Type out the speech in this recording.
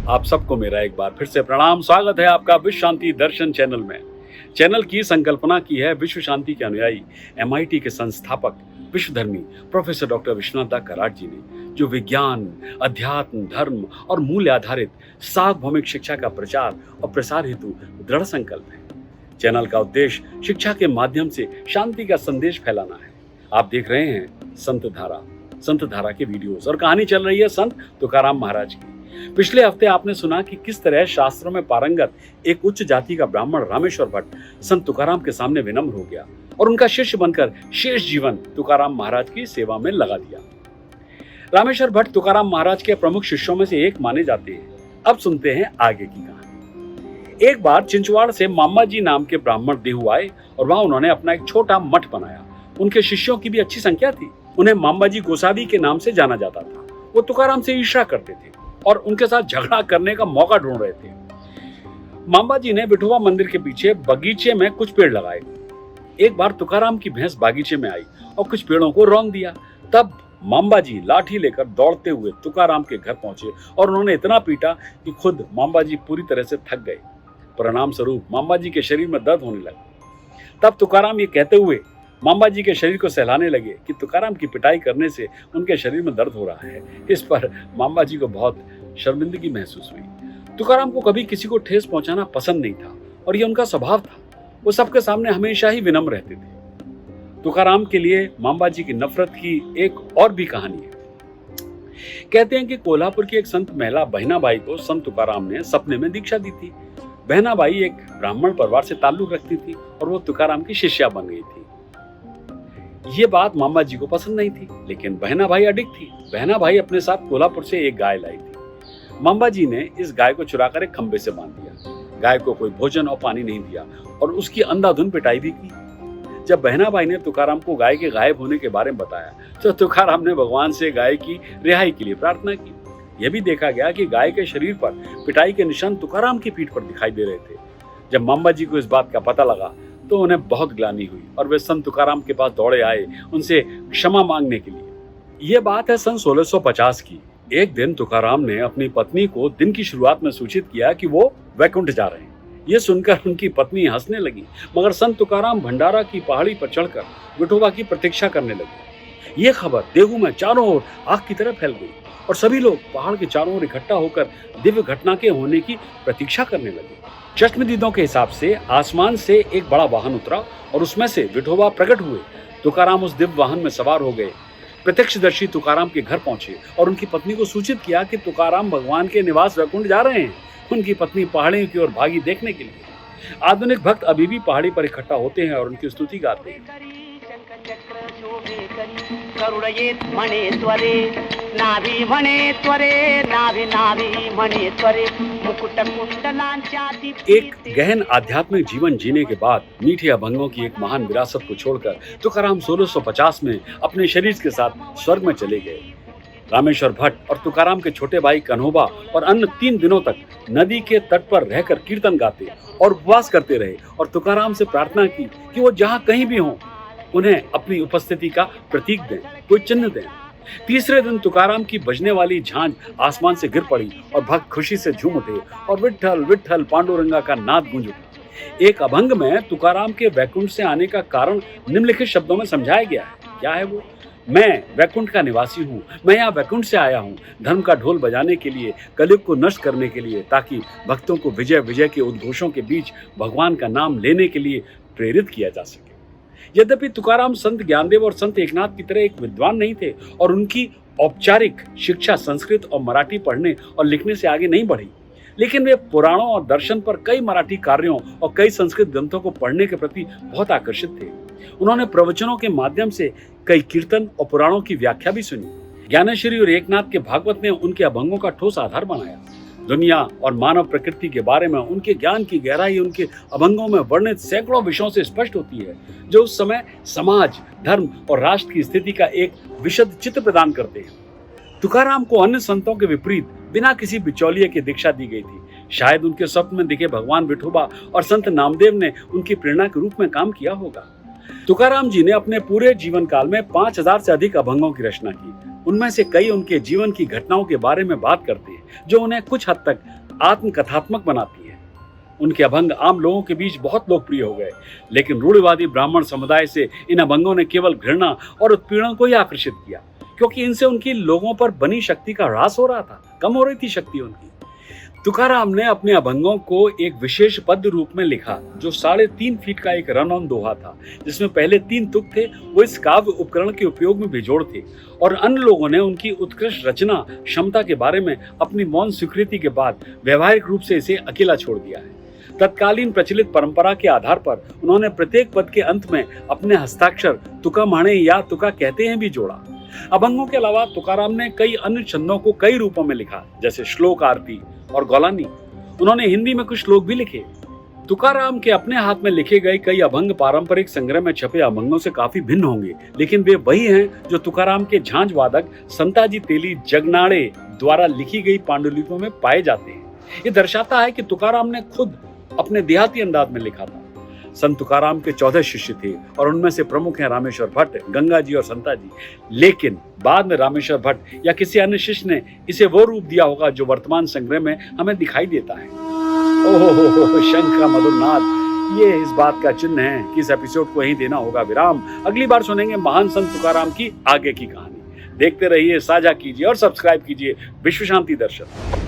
आप सबको मेरा एक बार फिर से प्रणाम। स्वागत है आपका विश्व शांति दर्शन चैनल में। चैनल की संकल्पना की है विश्व शांति के अनुयायी MIT के संस्थापक विश्वधर्मी प्रोफेसर डॉक्टर विश्वनाथ दा कराड जी ने, जो विज्ञान, अध्यात्म, धर्म और मूल्य आधारित सार्वभौमिक शिक्षा का प्रचार और प्रसार हेतु दृढ़ संकल्प है। चैनल का उद्देश्य शिक्षा के माध्यम से शांति का संदेश फैलाना है। आप देख रहे हैं संत धारा के वीडियोस और कहानी चल रही है संत तुकाराम महाराज की। पिछले हफ्ते आपने सुना कि किस तरह शास्त्रों में पारंगत एक उच्च जाति का ब्राह्मण रामेश्वर भट्ट संत तुकाराम के सामने विनम्र हो गया और उनका शिष्य बनकर शेष जीवन तुकाराम महाराज की सेवा में लगा दिया। रामेश्वर भट्ट तुकाराम महाराज के प्रमुख शिष्यों में से एक माने जाते हैं। अब सुनते हैं आगे की कहानी। एक बार चिंचवाड़ से मामा जी नाम के ब्राह्मण देहू आए और वहां उन्होंने अपना एक छोटा मठ बनाया। उनके शिष्यों की भी अच्छी संख्या थी। उन्हें मामा जी गोसावी के नाम से जाना जाता था। वो तुकाराम से ईर्ष्या करते थे और उनके साथ झगड़ा करने का मौका ढूंढ रहे थे। मामा जी ने विठोबा मंदिर के पीछे बगीचे में कुछ पेड़ लगाए। एक बार तुकाराम की भैंस बागीचे में आई और कुछ पेड़ों को रौंद दिया। तब मामा जी लाठी लेकर दौड़ते हुए तुकाराम के घर पहुंचे और उन्होंने इतना पीटा कि खुद मामा जी पूरी तरह से थक गए। परिणाम स्वरूप मामा जी के शरीर में दर्द होने लगा। तब तुकाराम ये कहते हुए मामा जी के शरीर को सहलाने लगे कि तुकाराम की पिटाई करने से उनके शरीर में दर्द हो रहा है। इस पर मामा जी को बहुत शर्मिंदगी महसूस हुई। तुकाराम को कभी किसी को ठेस पहुंचाना पसंद नहीं था और यह उनका स्वभाव था। वो सबके सामने हमेशा ही विनम्र रहते थे। तुकाराम के लिए मामा जी की नफरत की एक और भी कहानी है। कहते हैं कि कोल्हापुर की एक संत महिला बहनाबाई को संत तुकाराम ने सपने में दीक्षा दी थी। बहनाबाई एक ब्राह्मण परिवार से ताल्लुक रखती थी और वो तुकाराम की शिष्या बन गई थी। ये बात मामा जी को पसंद नहीं थी, लेकिन बहनाबाई अडिग थी। बहनाबाई अपने साथ कोल्हापुर से एक गाय लाई थी। मामा जी ने इस गाय को चुराकर एक खंबे से बांध दिया। गाय को कोई भोजन और पानी नहीं दिया और उसकी अंधाधुंध पिटाई भी की। जब बहनाबाई ने तुकाराम को गाय के गायब होने के बारे में बताया तो तुकाराम ने भगवान से गाय की रिहाई के लिए प्रार्थना की। यह भी देखा गया कि गाय के शरीर पर पिटाई के निशान तुकाराम की पीठ पर दिखाई दे रहे थे। जब मामा जी को इस बात का पता लगा तो उन्हें बहुत ग्लानि हुई और वे संत तुकाराम के पास दौड़े आए उनसे क्षमा मांगने के लिए। यह बात है सन 1650 की। एक दिन तुकाराम ने अपनी पत्नी को दिन की शुरुआत में सूचित किया कि वो वैकुंठ जा रहे हैं। यह सुनकर उनकी पत्नी हंसने लगी, मगर संत तुकाराम भंडारा की पहाड़ी पर चढ़कर विठोबा की प्रतीक्षा करने लगे। यह खबर देहू में चारों ओर आग की तरह फैल गई और सभी लोग पहाड़ के चारों ओर इकट्ठा होकर दिव्य घटना के होने की प्रतीक्षा करने लगे। चश्मदीदों के हिसाब से आसमान से एक बड़ा वाहन उतरा और उसमें से विठोबा प्रकट हुए। तुकाराम उस दिव्य वाहन में सवार हो गए। प्रत्यक्षदर्शी तुकाराम के घर पहुंचे और उनकी पत्नी को सूचित किया कि तुकाराम भगवान के निवास वैकुंठ जा रहे हैं। उनकी पत्नी पहाड़ियों की ओर भागी देखने के लिए। आधुनिक भक्त अभी भी पहाड़ी पर इकट्ठा होते हैं और उनकी स्तुति गाते हैं। एक गहन आध्यात्मिक जीवन जीने के बाद मीठे अभंगों की एक महान विरासत को छोड़कर तुकाराम 1650 में अपने शरीर के साथ स्वर्ग में चले गए। रामेश्वर भट्ट और तुकाराम के छोटे भाई कन्होबा और अन्य 3 दिनों तक नदी के तट पर रहकर कीर्तन गाते और उपवास करते रहे और तुकाराम से प्रार्थना की कि वो जहाँ कहीं भी हों उन्हें अपनी उपस्थिति का प्रतीक दें, कोई चिन्ह दें। तीसरे दिन तुकाराम की बजने वाली झांझ आसमान से गिर पड़ी और भक्त खुशी से झूम उठे और विट्ठल विट्ठल पांडुरंगा का नाद गूंज उठा। एक अभंग में तुकाराम के वैकुंठ से आने का कारण निम्नलिखित शब्दों में समझाया गया है। क्या है वो? मैं वैकुंठ का निवासी हूँ, मैं यहाँ वैकुंठ से आया हूँ धर्म का ढोल बजाने के लिए, कलयुग को नष्ट करने के लिए, ताकि भक्तों को विजय विजय के उद्घोषों के बीच भगवान का नाम लेने के लिए प्रेरित किया जा सके। यद्यपि तुकाराम संत ज्ञानदेव और संत एकनाथ की तरह एक विद्वान नहीं थे और उनकी औपचारिक शिक्षा संस्कृत और मराठी पढ़ने और लिखने से आगे नहीं बढ़ी, लेकिन वे पुराणों और दर्शन पर कई मराठी कार्यों और कई संस्कृत ग्रंथों को पढ़ने के प्रति बहुत आकर्षित थे। उन्होंने प्रवचनों के माध्यम से कई कीर्तन और पुराणों की व्याख्या भी सुनी। ज्ञानेश्वरी और एकनाथ के भागवत ने उनके अभंगों का ठोस आधार बनाया। दुनिया और मानव प्रकृति के बारे में उनके ज्ञान की गहराई उनके अभंगों में वर्णित सैकड़ों विषयों से स्पष्ट होती है, जो उस समय समाज, धर्म और राष्ट्र की स्थिति का एक विशद चित्र प्रदान करते हैं। तुकाराम को अन्य संतों के विपरीत बिना किसी बिचौलिए की दीक्षा दी गई थी। शायद उनके स्वप्न में दिखे भगवान विठोबा और संत नामदेव ने उनकी प्रेरणा के रूप में काम किया होगा। तुकाराम जी ने अपने पूरे जीवन काल में 5000 से अधिक अभंगों की रचना की। उनमें से कई उनके जीवन की घटनाओं के बारे में बात करते हैं। जो उन्हें कुछ हद तक आत्मकथात्मक बनाती है। उनके अभंग आम लोगों के बीच बहुत लोकप्रिय हो गए, लेकिन रूढ़िवादी ब्राह्मण समुदाय से इन अभंगों ने केवल घृणा और उत्पीड़न को ही आकर्षित किया, क्योंकि इनसे उनकी लोगों पर बनी शक्ति का ह्रास हो रहा था, कम हो रही थी शक्ति उनकी। तुकाराम ने अपने अभंगों को एक विशेष पद्य रूप में लिखा, जो 3.5 फीट का एक रन ऑन दोहा था, जिसमें पहले 3 तुक थे, वो इस काव्य उपकरण के उपयोग में बेजोड़ थे, और अन्य लोगों ने उनकी उत्कृष्ट रचना क्षमता के बारे में अपनी मौन स्वीकृति के बाद व्यवहारिक रूप से इसे अकेला छोड़ दिया है। तत्कालीन प्रचलित परंपरा के आधार पर उन्होंने प्रत्येक पद के अंत में अपने हस्ताक्षर तुका माणे या तुका कहते हैं भी जोड़ा। अभंगों के अलावा तुकाराम ने कई अन्य छंदों को कई रूपों में लिखा, जैसे श्लोक, आरती और गौलानी। उन्होंने हिंदी में कुछ श्लोक भी लिखे। तुकाराम के अपने हाथ में लिखे गए कई अभंग पारंपरिक संग्रह में छपे अभंगों से काफी भिन्न होंगे, लेकिन वे वही हैं जो तुकाराम के झांझ वादक संताजी तेली जगनाड़े द्वारा लिखी गई पांडुलिपियों में पाए जाते हैं। ये दर्शाता है कि तुकाराम ने खुद अपने देहाती अंदाज में लिखा था। संत तुकाराम के 14 शिष्य थे और उनमें से प्रमुख हैं रामेश्वर भट्ट, गंगा जी और संता जी। लेकिन बाद में रामेश्वर भट्ट या किसी अन्य शिष्य ने इसे वो रूप दिया होगा जो वर्तमान संग्रह में हमें दिखाई देता है। ओहो, शंख का मधुर नाद, ये इस बात का चिन्ह है कि इस एपिसोड को यहीं देना होगा विराम। अगली बार सुनेंगे महान संत तुकाराम की आगे की कहानी। देखते रहिए, साझा कीजिए और सब्सक्राइब कीजिए विश्व शांति दर्शन।